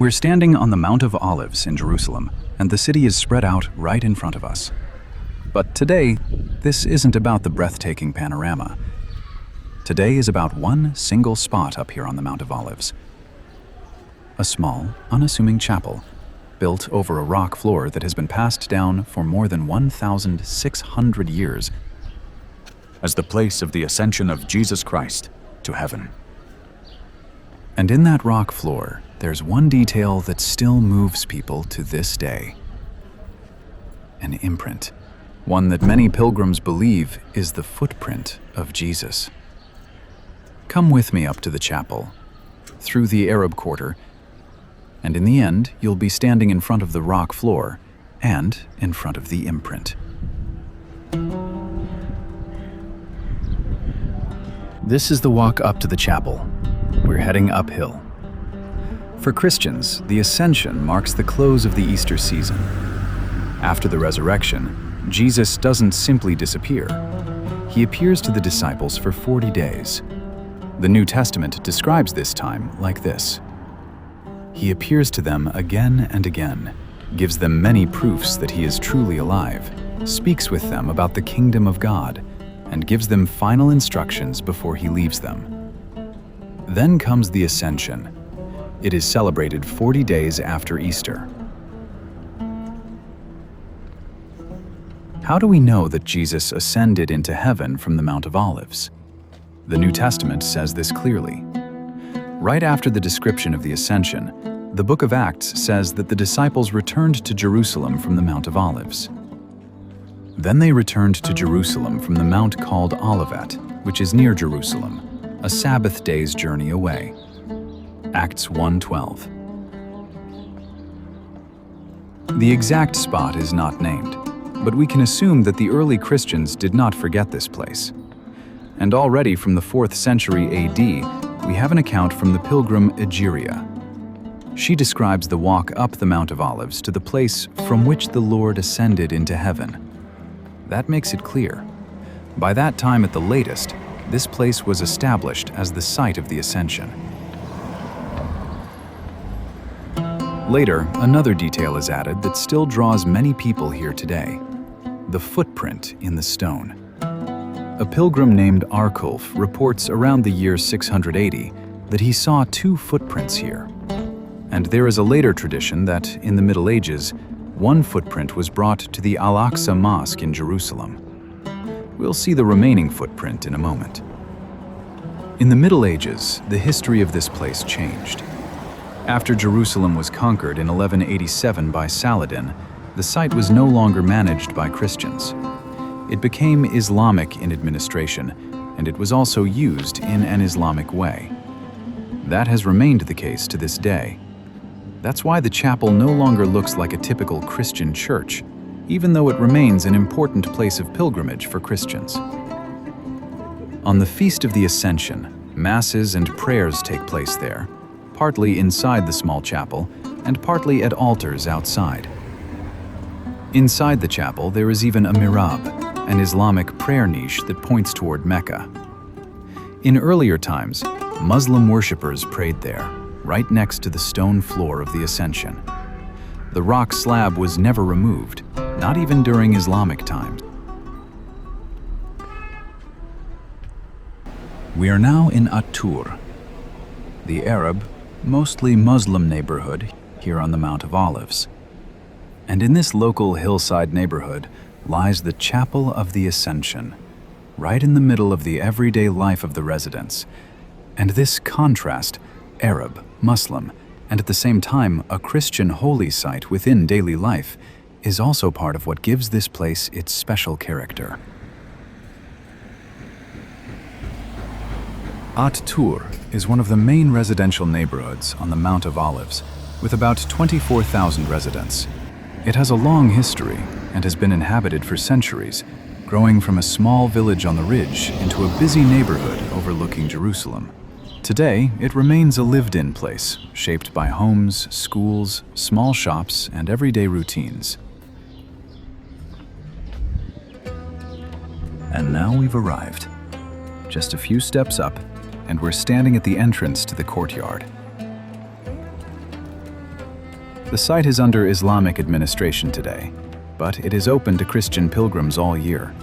We're standing on the Mount of Olives in Jerusalem, and the city is spread out right in front of us. But today, this isn't about the breathtaking panorama. Today is about one single spot up here on the Mount of Olives. A small, unassuming chapel, built over a rock floor that has been passed down for more than 1,600 years as the place of the ascension of Jesus Christ to heaven. And in that rock floor, there's one detail that still moves people to this day. An imprint, one that many pilgrims believe is the footprint of Jesus. Come with me up to the chapel, through the Arab quarter, and in the end, you'll be standing in front of the rock floor and in front of the imprint. This is the walk up to the chapel. We're heading uphill. For Christians, the Ascension marks the close of the Easter season. After the resurrection, Jesus doesn't simply disappear. He appears to the disciples for 40 days. The New Testament describes this time like this. He appears to them again and again, gives them many proofs that he is truly alive, speaks with them about the kingdom of God, and gives them final instructions before he leaves them. Then comes the Ascension. It is celebrated 40 days after Easter. How do we know that Jesus ascended into heaven from the Mount of Olives? The New Testament says this clearly. Right after the description of the Ascension, the book of Acts says that the disciples returned to Jerusalem from the Mount of Olives. Then they returned to Jerusalem from the mount called Olivet, which is near Jerusalem, a Sabbath day's journey away. Acts 1:12. The exact spot is not named, but we can assume that the early Christians did not forget this place. And already from the 4th century AD, we have an account from the pilgrim Egeria. She describes the walk up the Mount of Olives to the place from which the Lord ascended into heaven. That makes it clear. By that time at the latest, this place was established as the site of the Ascension. Later, another detail is added that still draws many people here today: the footprint in the stone. A pilgrim named Arculf reports around the year 680 that he saw 2 footprints here. And there is a later tradition that, in the Middle Ages, one footprint was brought to the Al-Aqsa Mosque in Jerusalem. We'll see the remaining footprint in a moment. In the Middle Ages, the history of this place changed. After Jerusalem was conquered in 1187 by Saladin, the site was no longer managed by Christians. It became Islamic in administration, and it was also used in an Islamic way. That has remained the case to this day. That's why the chapel no longer looks like a typical Christian church, even though it remains an important place of pilgrimage for Christians. On the Feast of the Ascension, masses and prayers take place there, partly inside the small chapel and partly at altars outside. Inside the chapel, there is even a mihrab, an Islamic prayer niche that points toward Mecca. In earlier times, Muslim worshippers prayed there, right next to the stone floor of the Ascension. The rock slab was never removed, not even during Islamic times. We are now in At-Tur, the Arab, mostly Muslim neighborhood here on the Mount of Olives. And in this local hillside neighborhood lies the Chapel of the Ascension, right in the middle of the everyday life of the residents. And this contrast, Arab, Muslim, and at the same time a Christian holy site within daily life, is also part of what gives this place its special character. At-Tur is one of the main residential neighborhoods on the Mount of Olives, with about 24,000 residents. It has a long history and has been inhabited for centuries, growing from a small village on the ridge into a busy neighborhood overlooking Jerusalem. Today, it remains a lived-in place, shaped by homes, schools, small shops, and everyday routines. And now we've arrived. Just a few steps up, and we're standing at the entrance to the courtyard. The site is under Islamic administration today, but it is open to Christian pilgrims all year.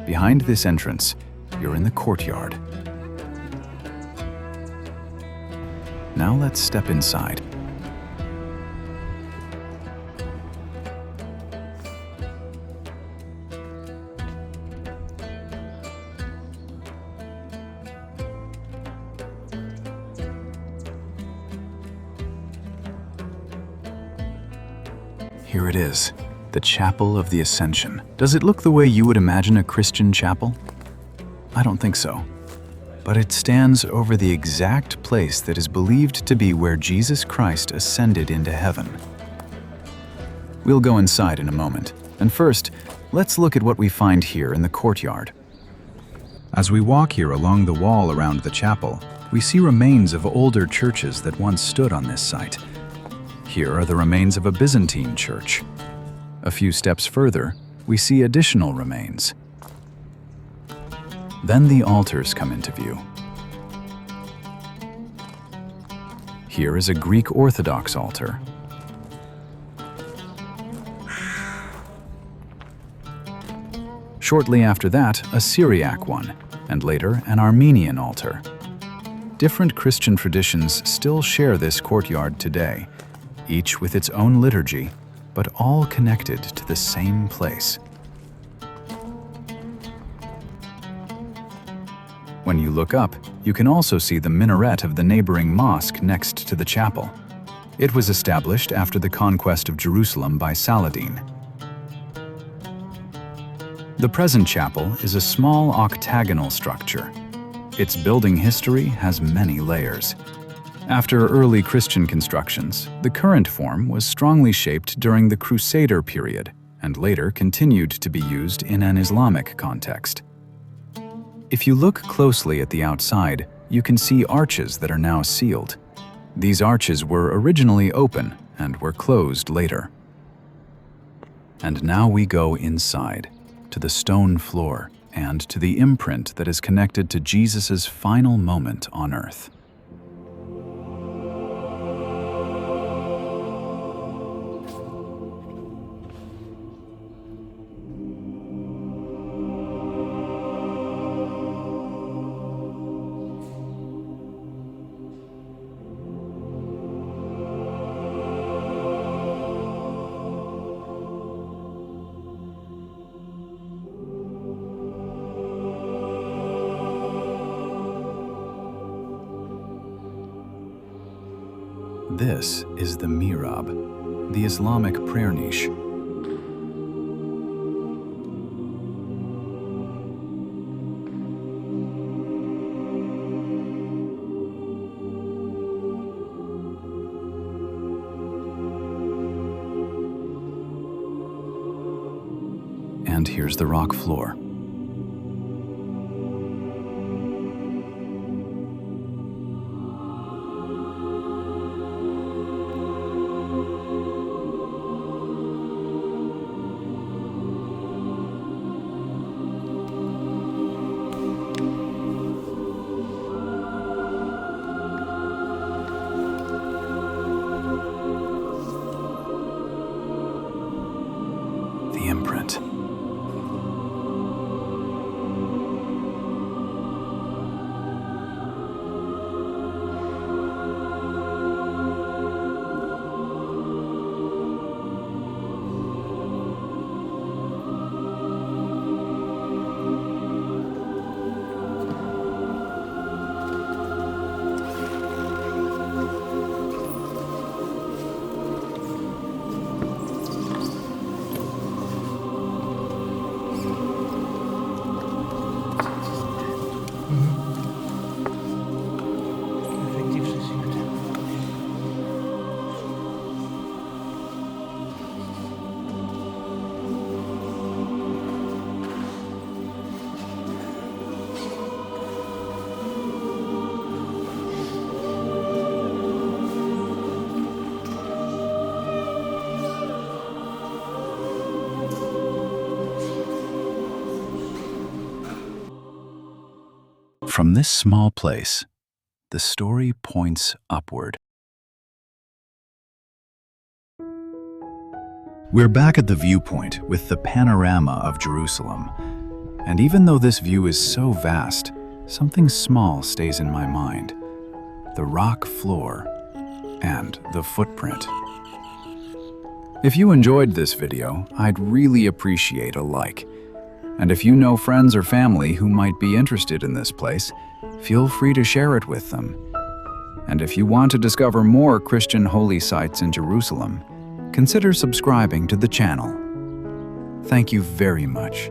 Behind this entrance, you're in the courtyard. Now let's step inside. Here it is, the Chapel of the Ascension. Does it look the way you would imagine a Christian chapel? I don't think so. But it stands over the exact place that is believed to be where Jesus Christ ascended into heaven. We'll go inside in a moment, and first, let's look at what we find here in the courtyard. As we walk here along the wall around the chapel, we see remains of older churches that once stood on this site. Here are the remains of a Byzantine church. A few steps further, we see additional remains. Then the altars come into view. Here is a Greek Orthodox altar. Shortly after that, a Syriac one, and later an Armenian altar. Different Christian traditions still share this courtyard today, each with its own liturgy, but all connected to the same place. When you look up, you can also see the minaret of the neighboring mosque next to the chapel. It was established after the conquest of Jerusalem by Saladin. The present chapel is a small octagonal structure. Its building history has many layers. After early Christian constructions, the current form was strongly shaped during the Crusader period and later continued to be used in an Islamic context. If you look closely at the outside, you can see arches that are now sealed. These arches were originally open and were closed later. And now we go inside, to the stone floor and to the imprint that is connected to Jesus' final moment on earth. This is the mihrab, the Islamic prayer niche. And here's the rock floor. The imprint. From this small place, the story points upward. We're back at the viewpoint with the panorama of Jerusalem. And even though this view is so vast, something small stays in my mind: the rock floor and the footprint. If you enjoyed this video, I'd really appreciate a like. And if you know friends or family who might be interested in this place, feel free to share it with them. And if you want to discover more Christian holy sites in Jerusalem, consider subscribing to the channel. Thank you very much,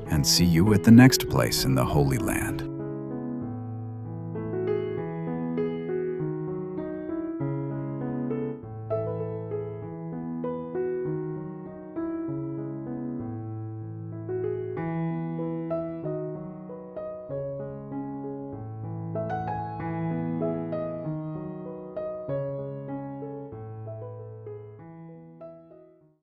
and see you at the next place in the Holy Land.